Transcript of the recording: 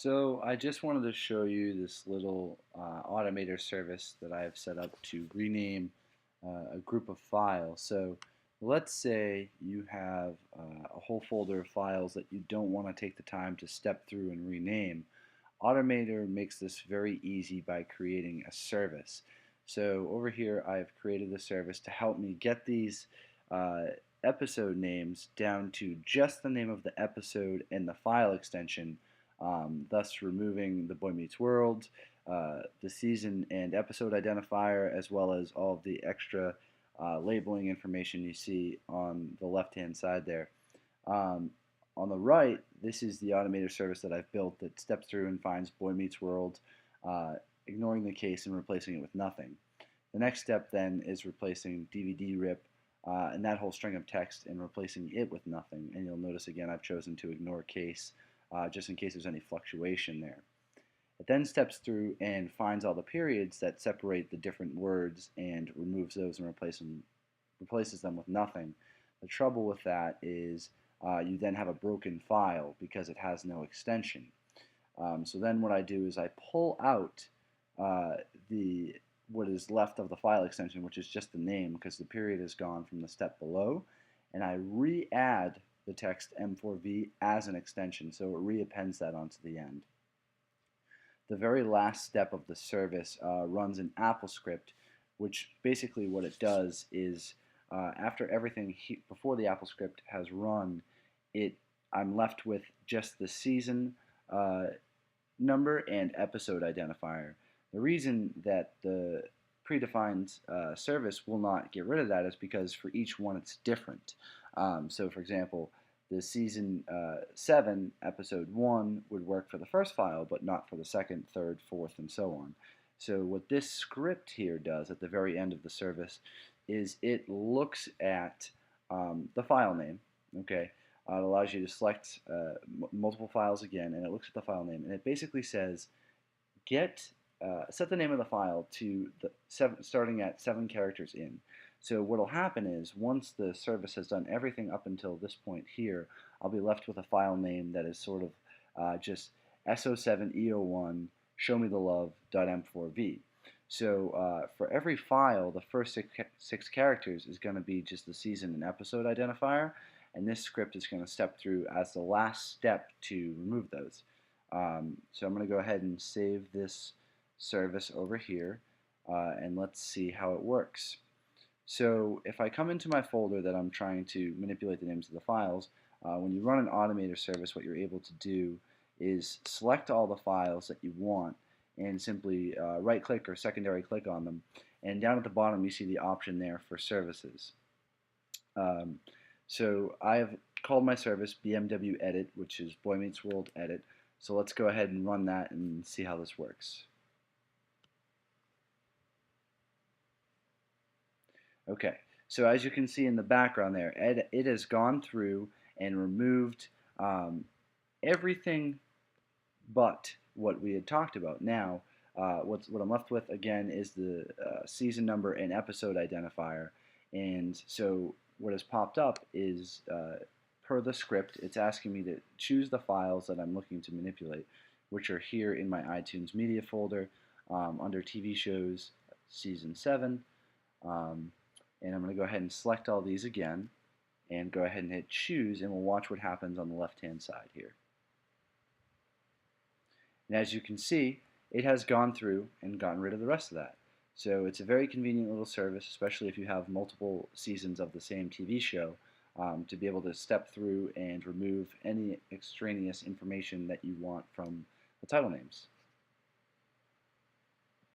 So I just wanted to show you this little Automator service that I have set up to rename a group of files. So let's say you have a whole folder of files that you don't want to take the time to step through and rename. Automator makes this very easy by creating a service. So over here I've created a service to help me get these uh, episode names down to just the name of the episode and the file extension, thus removing the Boy Meets World, the season and episode identifier, as well as all of the extra labeling information you see on the left-hand side there. Um, on the right, this is the Automator service that I've built that steps through and finds Boy Meets World, uh, ignoring the case and replacing it with nothing. The next step then is replacing DVD rip and that whole string of text and replacing it with nothing. And you'll notice again I've chosen to ignore case just in case there's any fluctuation there. It then steps through and finds all the periods that separate the different words and removes those and replaces them with nothing. The trouble with that is you then have a broken file because it has no extension. So then what I do is I pull out uh, the what is left of the file extension, which is just the name because the period is gone from the step below, and I re-add the text M4V as an extension, so it reappends that onto the end. The very last step of the service runs an Apple script, which basically what it does is after everything before the Apple script has run, I'm left with just the season number and episode identifier. The reason that the predefined service will not get rid of that is because for each one it's different. So for example, the season 7 episode 1 would work for the first file but not for the second, third, fourth, and so on. So what this script here does at the very end of the service is it looks at the file name. Okay, it allows you to select multiple files again, and it looks at the file name, and it basically says set the name of the file to starting at 7 characters in. So what will happen is once the service has done everything up until this point here, I'll be left with a file name that is sort of just SO7E01 showmethelove.m4v. So for every file, the first six characters is going to be just the season and episode identifier, and this script is going to step through as the last step to remove those. So I'm going to go ahead and save this service over here, and let's see how it works. So if I come into my folder that I'm trying to manipulate the names of the files, when you run an Automator service, what you're able to do is select all the files that you want and simply right-click or secondary click on them. And down at the bottom, you see the option there for services. So I have called my service BMW Edit, which is Boy Meets World Edit. So let's go ahead and run that and see how this works. Okay, so as you can see in the background there, it has gone through and removed everything but what we had talked about. Now, what I'm left with again is the season number and episode identifier. And so what has popped up is per the script, it's asking me to choose the files that I'm looking to manipulate, which are here in my iTunes media folder under TV shows, season 7. And I'm going to go ahead and select all these again and go ahead and hit choose, and we'll watch what happens on the left hand side here. And as you can see, it has gone through and gotten rid of the rest of that. So it's a very convenient little service, especially if you have multiple seasons of the same TV show, to be able to step through and remove any extraneous information that you want from the title names.